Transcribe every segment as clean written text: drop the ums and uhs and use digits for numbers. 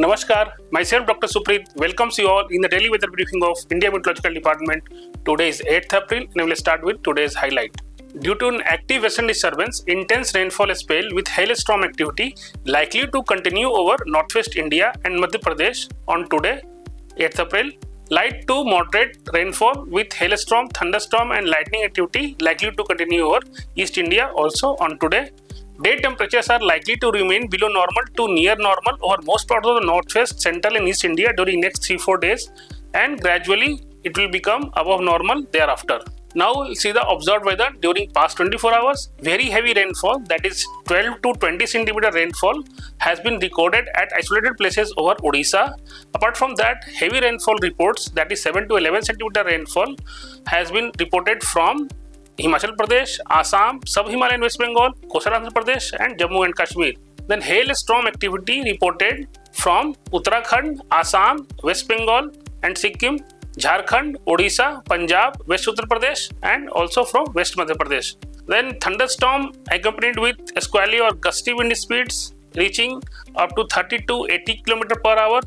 Namaskar, myself Dr. Suprit welcomes you all in the daily weather briefing of India Meteorological Department. Today is 8th April and we will start with today's highlight. Due to an active western disturbance, intense rainfall spell with hailstorm activity likely to continue over northwest India and Madhya Pradesh on today, 8th April. Light to moderate rainfall with hailstorm, thunderstorm and lightning activity likely to continue over East India also on today. Day temperatures are likely to remain below normal to near normal over most parts of the northwest, central and east India during next 3-4 days, and gradually it will become above normal thereafter. Now we'll see the observed weather during past 24 hours. Very heavy rainfall, that is 12 to 20 centimeter rainfall, has been recorded at isolated places over Odisha. Apart from that, heavy rainfall reports, that is 7 to 11 centimeter rainfall, has been reported from Himachal Pradesh, Assam, Sub-Himalayan West Bengal, Coastal Andhra Pradesh and Jammu and Kashmir. Then hailstorm activity reported from Uttarakhand, Assam, West Bengal and Sikkim, Jharkhand, Odisha, Punjab, West Uttar Pradesh and also from West Madhya Pradesh. Then thunderstorm accompanied with squally or gusty wind speeds reaching up to 30 to 80 km per hour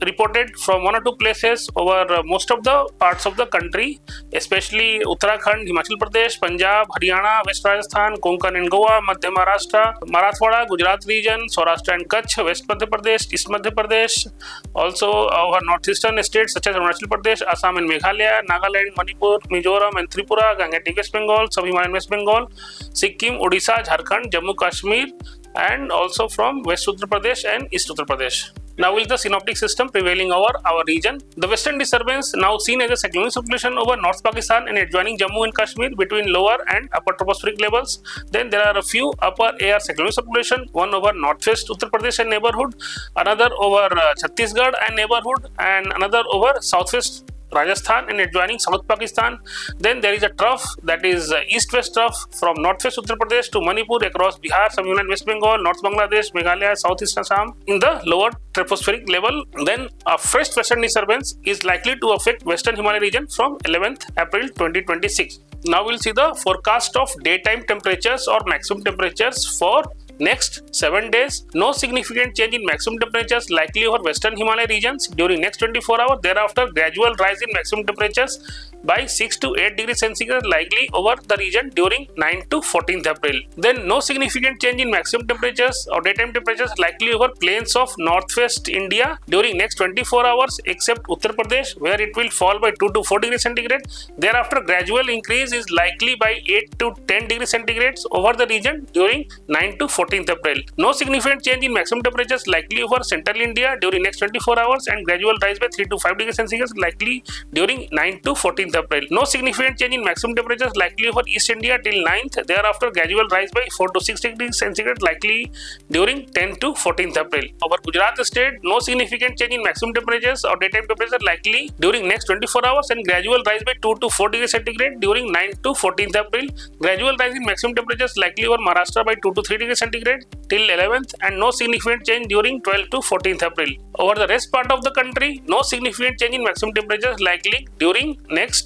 reported from one or two places over most of the parts of the country, especially Uttarakhand, Himachal Pradesh, Punjab, Haryana, West Rajasthan, Konkan and Goa, Madhya Maharashtra, Marathwada, Gujarat region, Saurashtra and Kutch, West Madhya Pradesh, East Madhya Pradesh, also our northeastern states such as Arunachal Pradesh, Assam and Meghalaya, Nagaland, Manipur, Mizoram and Tripura, Gangetic West Bengal, Sub-Himalayan West Bengal, Sikkim, Odisha, Jharkhand, Jammu Kashmir and also from West Uttar Pradesh and East Uttar Pradesh. Now is the synoptic system prevailing over our region. The western disturbance now seen as a cyclonic circulation over North Pakistan and adjoining Jammu and Kashmir between lower and upper tropospheric levels. Then there are a few upper air cyclonic circulation, one over northwest Uttar Pradesh and neighborhood, another over Chhattisgarh and neighborhood and another over southwest Rajasthan and adjoining South Pakistan. Then there is a trough, that is east-west trough from northwest Uttar Pradesh to Manipur across Bihar, Sub-Himalayan West Bengal, North Bangladesh, Meghalaya, Southeast Assam in the lower tropospheric level. Then a fresh western disturbance is likely to affect western Himalaya region from 11th April 2026. Now we'll see the forecast of daytime temperatures or maximum temperatures for next 7 days. No significant change in maximum temperatures likely over western Himalaya regions during next 24 hours. Thereafter, gradual rise in maximum temperatures by 6 to 8 degrees centigrade likely over the region during 9 to 14th April. Then no significant change in maximum temperatures or daytime temperatures likely over plains of northwest India during next 24 hours except Uttar Pradesh, where it will fall by 2 to 4 degrees centigrade. Thereafter, gradual increase is likely by 8 to 10 degrees centigrade over the region during 9 to 14th April. No significant change in maximum temperatures likely over central India during next 24 hours and gradual rise by 3 to 5 degrees centigrade likely during 9 to 14th April. No significant change in maximum temperatures likely over East India till 9th. Thereafter, gradual rise by 4 to 6 degrees centigrade likely during 10 to 14th April. Over Gujarat state, no significant change in maximum temperatures or daytime temperature likely during next 24 hours and gradual rise by 2 to 4 degrees centigrade during 9 to 14th April. Gradual rise in maximum temperatures likely over Maharashtra by 2 to 3 degrees centigrade till 11th and no significant change during 12th to 14th April. Over the rest part of the country, no significant change in maximum temperatures likely during next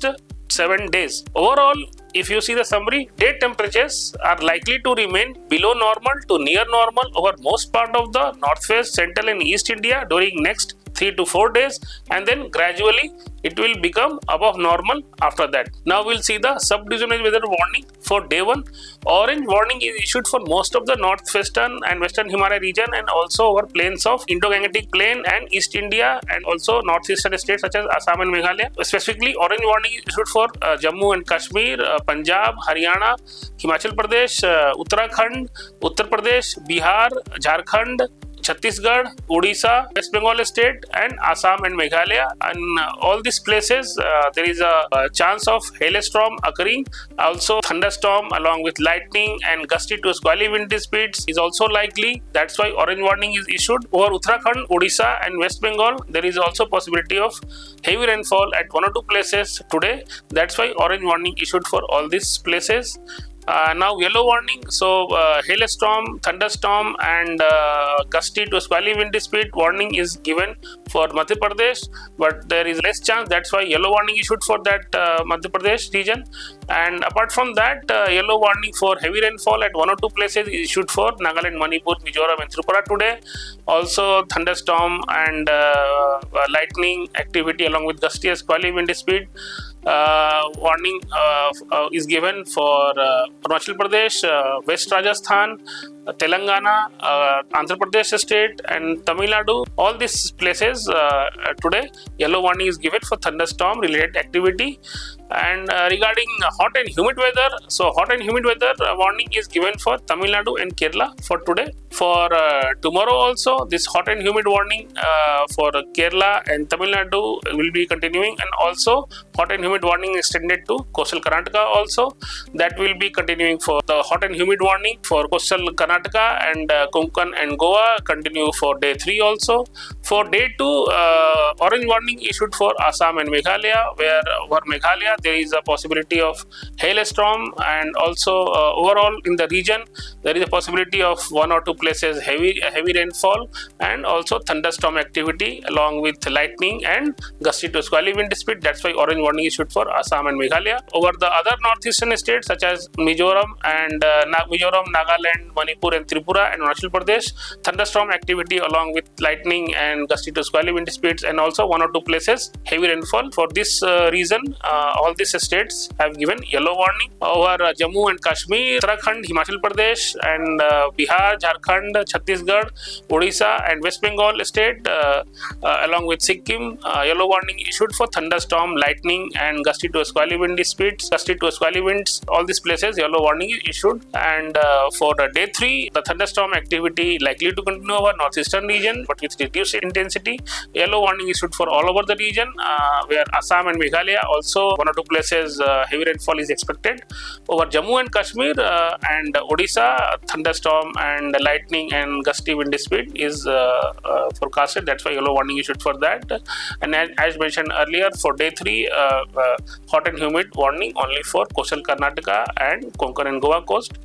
7 days. Overall, if you see the summary, day temperatures are likely to remain below normal to near normal over most part of the northwest, central and east India during next 3 to 4 days and then gradually it will become above normal after that. Now we'll see the sub-divisional weather warning for day 1. Orange warning is issued for most of the northwestern and western Himalaya region and also over plains of Indo-Gangetic Plain and East India and also northeastern states such as Assam and Meghalaya. Specifically, orange warning is issued for Jammu and Kashmir, Punjab, Haryana, Himachal Pradesh, Uttarakhand, Uttar Pradesh, Bihar, Jharkhand, Chhattisgarh, Odisha, West Bengal state and Assam and Meghalaya, and all these places there is a chance of hailstorm occurring. Also thunderstorm along with lightning and gusty to squally wind speeds is also likely. That's why orange warning is issued. Over Uttarakhand, Odisha and West Bengal there is also possibility of heavy rainfall at one or two places today. That's why orange warning issued for all these places. Now yellow warning. So hailstorm, thunderstorm, and gusty to squally wind speed warning is given for Madhya Pradesh, but there is less chance. That's why yellow warning issued for that Madhya Pradesh region. And apart from that, yellow warning for heavy rainfall at one or two places is issued for Nagaland, Manipur, Mizoram, and Tripura today. Also, thunderstorm and lightning activity along with gusty and squally wind speed warning is given for Arunachal Pradesh, West Rajasthan, Telangana, Andhra Pradesh state, and Tamil Nadu. All these places today, yellow warning is given for thunderstorm related activity. And regarding hot and humid weather, so hot and humid weather warning is given for Tamil Nadu and Kerala for today. For tomorrow also, this hot and humid warning for Kerala and Tamil Nadu will be continuing, and also hot and humid warning extended to coastal Karnataka also. That will be continuing for the hot and humid warning for coastal Karnataka and Konkan and Goa continue for day 3 also. For day 2, orange warning issued for Assam and Meghalaya, where over Meghalaya there is a possibility of hailstorm, and also overall in the region there is a possibility of one or two places heavy rainfall, and also thunderstorm activity along with lightning and gusty to squally wind speed. That's why orange warning issued for Assam and Meghalaya. Over the other northeastern states such as Mizoram and Nagaland, Manipur, and Tripura, and Arunachal Pradesh, thunderstorm activity along with lightning and gusty to squally wind speeds, and also one or two places heavy rainfall. For this reason, all these states have given yellow warning. Over Jammu and Kashmir, Uttarakhand, Himachal Pradesh, and Bihar, Jharkhand, Chhattisgarh, Odisha, and West Bengal state, along with Sikkim, yellow warning issued for thunderstorm, lightning, and gusty to squally wind speeds, gusty to squally winds. All these places yellow warning is issued. And for day 3, the thunderstorm activity likely to continue over northeastern region, but with reduced intensity. Yellow warning issued for all over the region, where Assam and Meghalaya also one or two places heavy rainfall is expected. Over Jammu and Kashmir and Odisha, thunderstorm and lightning and gusty wind speed is forecasted. That's why yellow warning issued for that. And as mentioned earlier, for day 3, hot and humid warning only for coastal Karnataka and Konkan and Goa coast,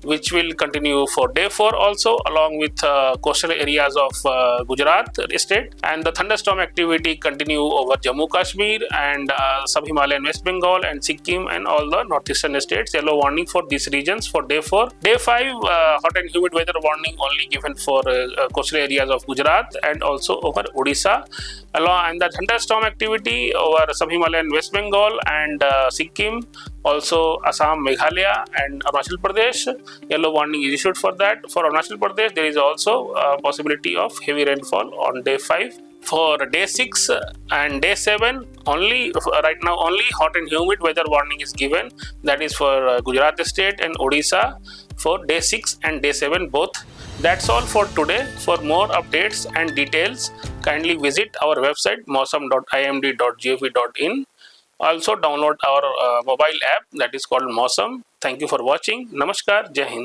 which will continue for day 4 also, along with coastal areas of Gujarat state. And the thunderstorm activity continue over Jammu Kashmir and sub-Himalayan West Bengal and Sikkim and all the northeastern states. Yellow warning for these regions for day 4. Day 5, hot and humid weather warning only given for coastal areas of Gujarat and also over Odisha. And the thunderstorm activity over sub-Himalayan West Bengal and Sikkim, also Assam, Meghalaya, and Arunachal Pradesh. Yellow warning is issued for that. For Arunachal Pradesh, there is also a possibility of heavy rainfall on day 5. For day 6 and day 7, only right now only hot and humid weather warning is given. That is for Gujarat state and Odisha for day 6 and day 7 both. That's all for today. For more updates and details, kindly visit our website mausam.imd.gov.in. Also download our mobile app that is called Mausam. Thank you for watching. Namaskar. Jai Hind.